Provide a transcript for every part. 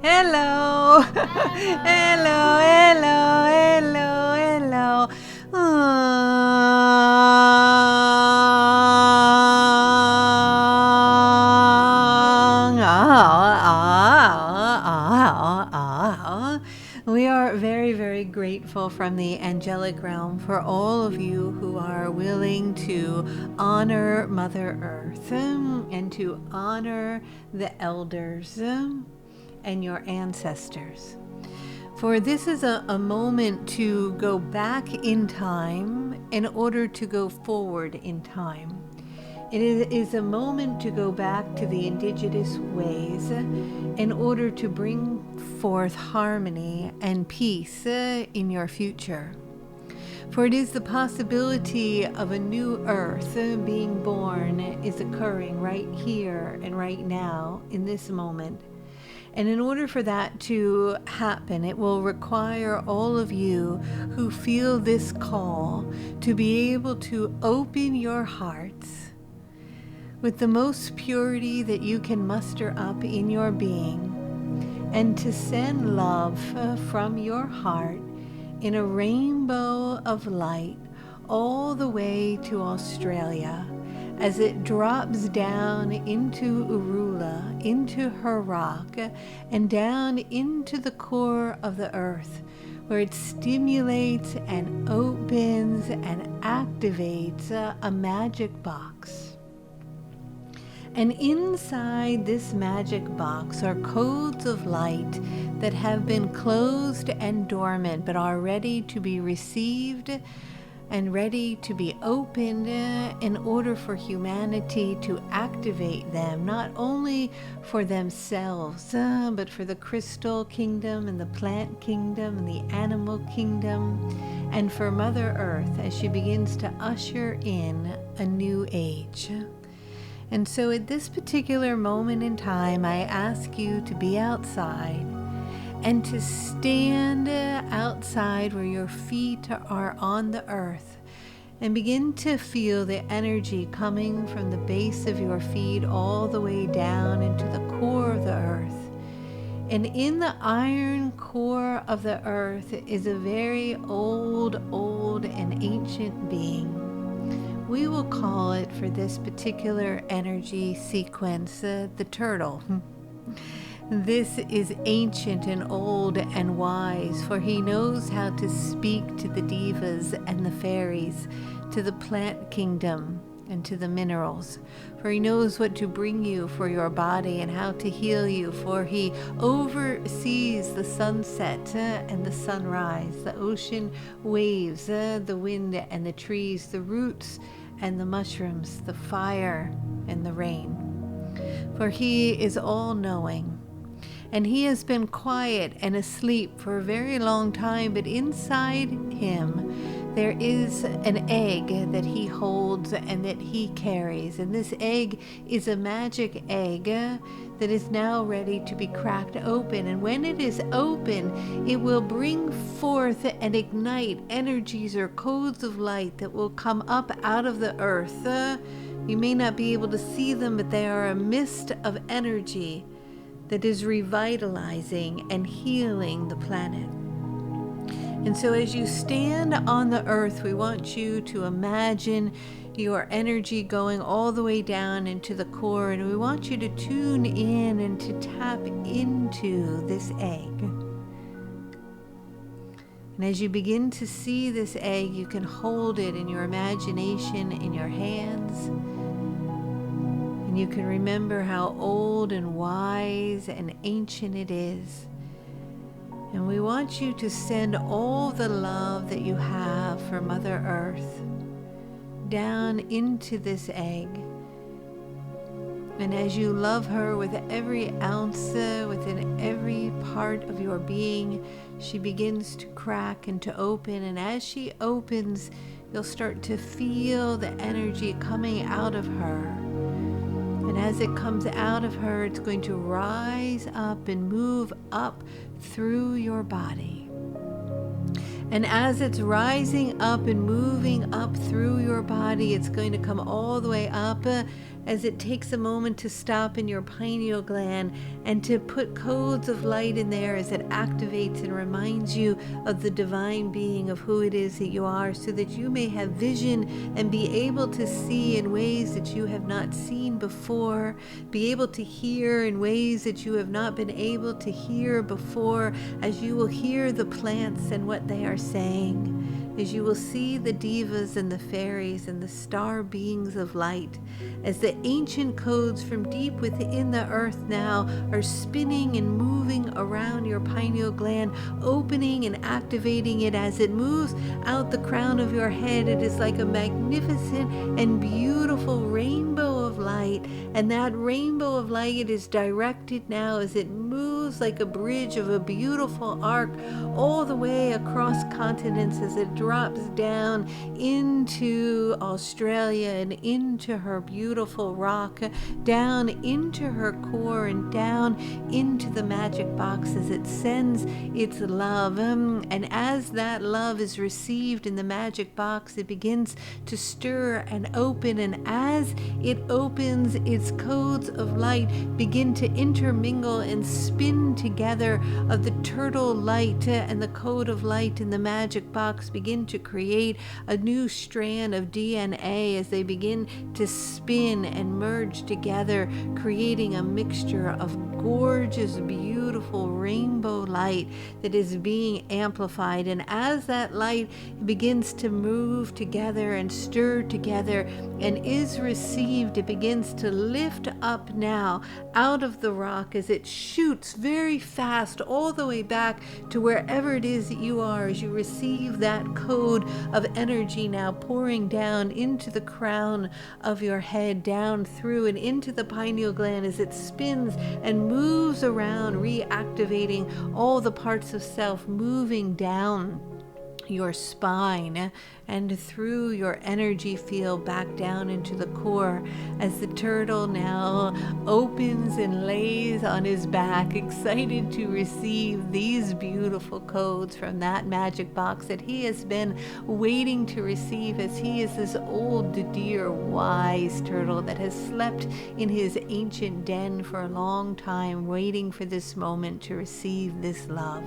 Hello. Hello, hello, hello, hello. We are very, very grateful from the angelic realm for all of you who are willing to honor Mother Earth and to honor the elders and your ancestors. For this is a moment to go back in time in order to go forward in time. It is a moment to go back to the indigenous ways in order to bring forth harmony and peace in your future. For it is the possibility of a new earth being born is occurring right here and right now in this moment. And in order for that to happen, it will require all of you who feel this call to be able to open your hearts with the most purity that you can muster up in your being, and to send love from your heart in a rainbow of light all the way to Australia, as it drops down into Urula, into her rock, and down into the core of the earth, where it stimulates and opens and activates a magic box. And inside this magic box are codes of light that have been closed and dormant, but are ready to be received and ready to be opened in order for humanity to activate them, not only for themselves, but for the crystal kingdom and the plant kingdom and the animal kingdom, and for Mother Earth as she begins to usher in a new age. And so at this particular moment in time, I ask you to be outside and to stand outside where your feet are on the earth, and begin to feel the energy coming from the base of your feet all the way down into the core of the earth. And in the iron core of the earth is a very old and ancient being. We will call it, for this particular energy sequence, the turtle. This is ancient and old and wise, for he knows how to speak to the divas and the fairies, to the plant kingdom and to the minerals. For he knows what to bring you for your body and how to heal you, for he oversees the sunset and the sunrise, the ocean waves, the wind and the trees, the roots and the mushrooms, the fire and the rain. For he is all-knowing. And he has been quiet and asleep for a very long time, but inside him there is an egg that he holds and that he carries. And this egg is a magic egg that is now ready to be cracked open. And when it is open, it will bring forth and ignite energies or codes of light that will come up out of the earth. You may not be able to see them, but they are a mist of energy that is revitalizing and healing the planet. And so as you stand on the earth, we want you to imagine your energy going all the way down into the core, and we want you to tune in and to tap into this egg. And as you begin to see this egg, you can hold it in your imagination in your hands. And you can remember how old and wise and ancient it is. And we want you to send all the love that you have for Mother Earth down into this egg. And as you love her with every ounce, within every part of your being, she begins to crack and to open. And as she opens, you'll start to feel the energy coming out of her. And as it comes out of her, it's going to rise up and move up through your body. And as it's rising up and moving up through your body, it's going to come all the way up as it takes a moment to stop in your pineal gland and to put codes of light in there as it activates and reminds you of the divine being of who it is that you are, so that you may have vision and be able to see in ways that you have not seen before, be able to hear in ways that you have not been able to hear before, as you will hear the plants and what they are saying, as you will see the divas and the fairies and the star beings of light, as the ancient codes from deep within the earth now are spinning and moving around your pineal gland, opening and activating it as it moves out the crown of your head. It is like a magnificent and beautiful rainbow of light, and that rainbow of light is directed now as it moves like a bridge of a beautiful arc all the way across continents, as it drops down into Australia and into her beautiful rock, down into her core and down into the magic box as it sends its love. And as that love is received in the magic box, it begins to stir and open, and as it opens, its codes of light begin to intermingle and spin together of the turtle light and the code of light in the magic box begin to create a new strand of DNA as they begin to spin and merge together, creating a mixture of gorgeous, beautiful rainbow light that is being amplified. And as that light begins to move together and stir together and is received, it begins to lift up now out of the rock as it shoots very fast all the way back to wherever it is that you are, as you receive that code of energy now pouring down into the crown of your head, down through and into the pineal gland as it spins and moves around, reactivating all the parts of self, moving down your spine and through your energy field back down into the core, as the turtle now opens and lays on his back, excited to receive these beautiful codes from that magic box that he has been waiting to receive, as he is this old, dear, wise turtle that has slept in his ancient den for a long time, waiting for this moment to receive this love.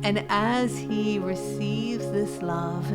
And as he receives this love,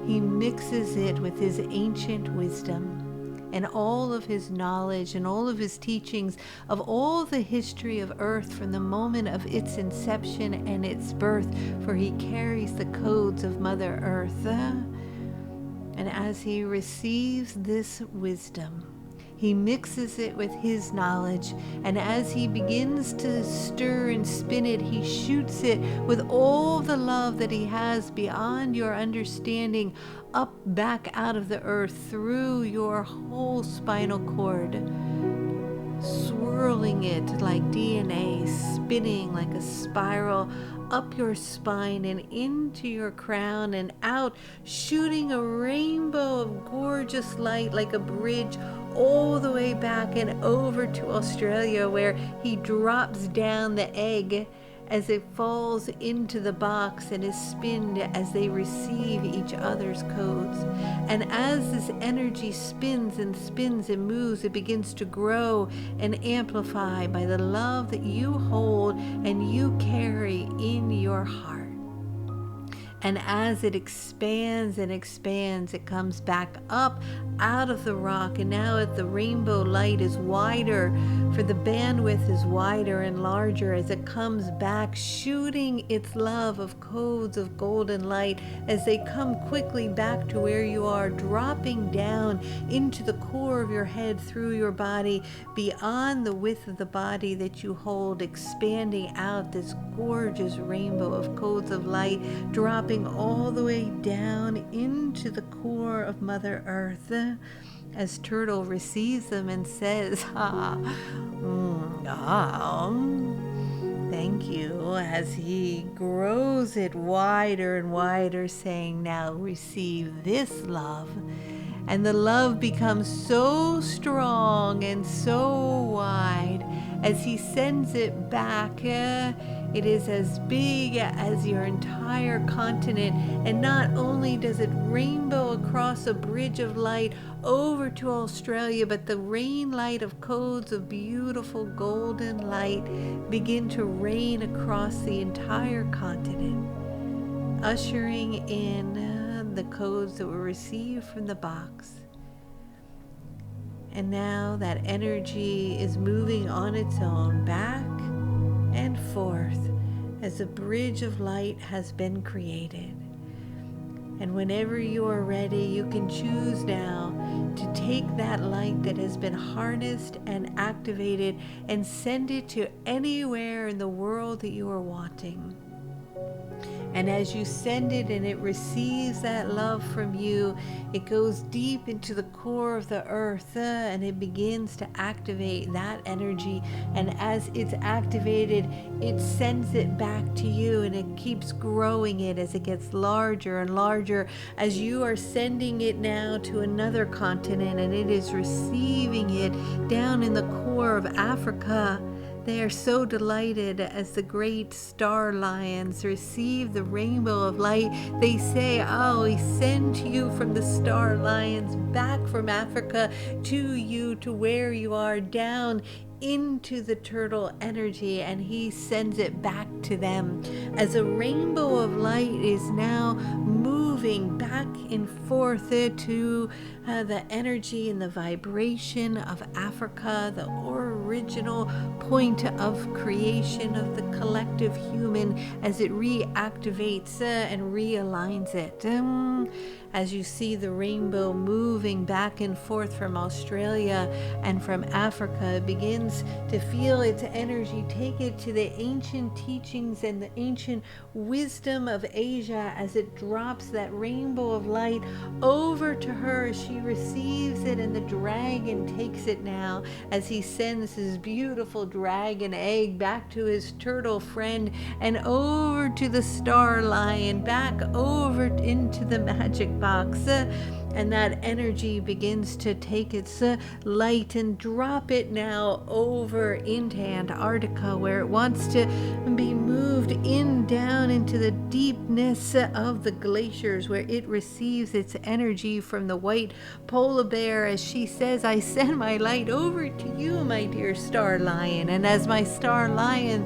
he mixes it with his ancient wisdom and all of his knowledge and all of his teachings of all the history of Earth from the moment of its inception and its birth, for he carries the codes of Mother Earth. And as he receives this wisdom, he mixes it with his knowledge, and as he begins to stir and spin it, he shoots it with all the love that he has beyond your understanding up back out of the earth through your whole spinal cord, swirling it like DNA, spinning like a spiral up your spine and into your crown and out, shooting a rainbow of gorgeous light like a bridge all the way back and over to Australia, where he drops down the egg as it falls into the box and is spinned as they receive each other's codes. And as this energy spins and spins and moves, it begins to grow and amplify by the love that you hold and you carry in your heart. And as it expands and expands, it comes back up out of the rock. And now the rainbow light is wider, for the bandwidth is wider and larger as it comes back, shooting its love of codes of golden light as they come quickly back to where you are, dropping down into the core of your head, through your body, beyond the width of the body that you hold, expanding out this gorgeous rainbow of codes of light, dropping all the way down into the core of Mother Earth, as Turtle receives them and says, thank you, as he grows it wider and wider, saying, now receive this love. And the love becomes so strong and so wide as he sends it back, it is as big as your entire continent. And not only does it rainbow across a bridge of light over to Australia, but the rain light of codes of beautiful golden light begin to rain across the entire continent, ushering in the codes that were received from the box. And now that energy is moving on its own back and forth as a bridge of light has been created. And whenever you are ready, you can choose now to take that light that has been harnessed and activated and send it to anywhere in the world that you are wanting. And as you send it and it receives that love from you, it goes deep into the core of the earth and it begins to activate that energy. And as it's activated, it sends it back to you, and it keeps growing it as it gets larger and larger as you are sending it now to another continent, and it is receiving it down in the core of Africa. They are so delighted as the great star lions receive the rainbow of light. They say, "Oh, we send to you from the star lions back from Africa to you, to where you are, down into the turtle energy," and he sends it back to them as a rainbow of light is now moving back and forth to the energy and the vibration of Africa, the original point of creation of the collective human, as it reactivates and realigns it. As you see the rainbow moving back and forth from Australia and from Africa, it begins to feel its energy take it to the ancient teachings and the ancient wisdom of Asia as it drops that rainbow of light over to her as she receives it, and the dragon takes it now as he sends his beautiful dragon egg back to his turtle friend and over to the star lion, back over into the magic box. And that energy begins to take its light and drop it now over into Antarctica, where it wants to be moved in down into the deepness of the glaciers, where it receives its energy from the white polar bear as she says, "I send my light over to you, my dear star lion." And as my star lion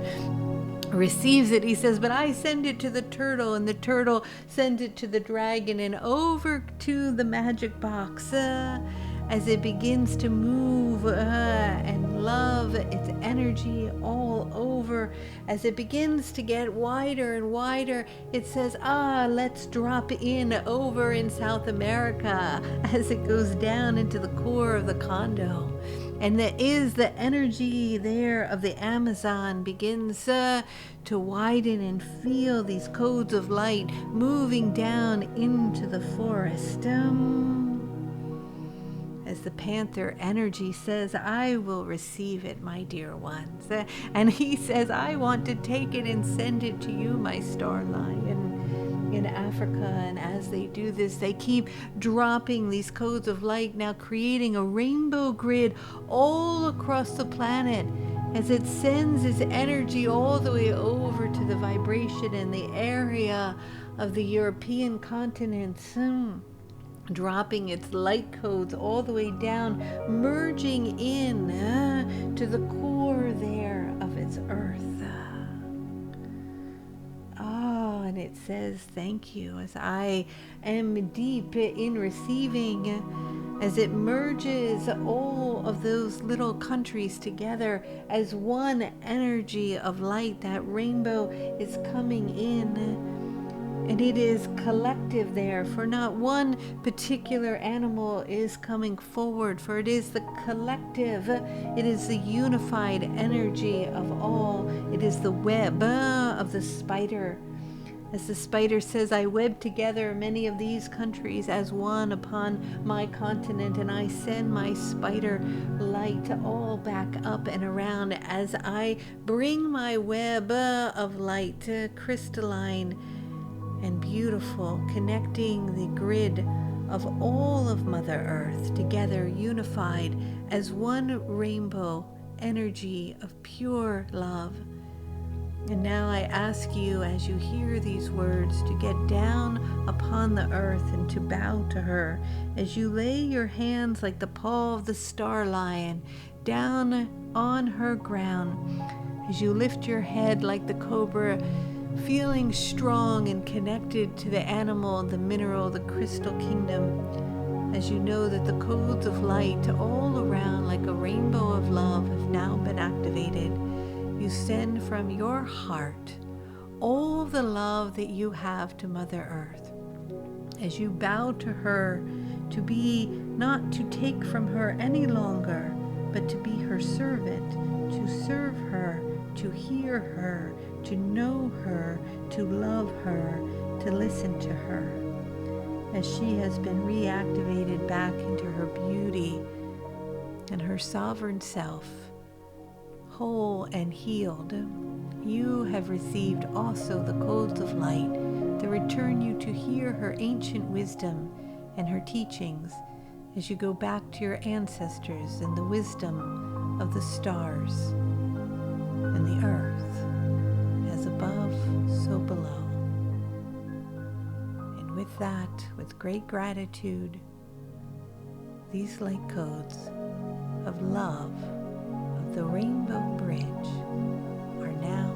receives it, he says, "But I send it to the turtle," and the turtle sends it to the dragon and over to the magic box as it begins to move and love its energy all over. As it begins to get wider and wider, it says, let's drop in over in South America as it goes down into the core of the Condo. And there is the energy there of the Amazon begins to widen and feel these codes of light moving down into the forest. As the panther energy says, "I will receive it, my dear ones." And he says, "I want to take it and send it to you, my star lion, in Africa." And as they do this, they keep dropping these codes of light, now creating a rainbow grid all across the planet as it sends its energy all the way over to the vibration in the area of the European continent, dropping its light codes all the way down, merging in to the core there of its earth. And it says, "Thank you," as I am deep in receiving, as it merges all of those little countries together as one energy of light. That rainbow is coming in, and it is collective there, for not one particular animal is coming forward, for it is the collective, it is the unified energy of all. It is the web of the spider. As the spider says, "I web together many of these countries as one upon my continent, and I send my spider light all back up and around as I bring my web of light, crystalline and beautiful, connecting the grid of all of Mother Earth together, unified as one rainbow energy of pure love. And now I ask you, as you hear these words, to get down upon the earth and to bow to her, as you lay your hands like the paw of the star lion down on her ground, as you lift your head like the cobra, feeling strong and connected to the animal, the mineral, the crystal kingdom, as you know that the codes of light all around like a rainbow of love have now been activated. You send from your heart all the love that you have to Mother Earth. As you bow to her, to be not to take from her any longer, but to be her servant, to serve her, to hear her, to know her, to love her, to listen to her. As she has been reactivated back into her beauty and her sovereign self, whole and healed, you have received also the codes of light that return you to hear her ancient wisdom and her teachings as you go back to your ancestors and the wisdom of the stars and the earth, as above, so below. And with that, with great gratitude, these light codes of love, the Rainbow Bridge, are now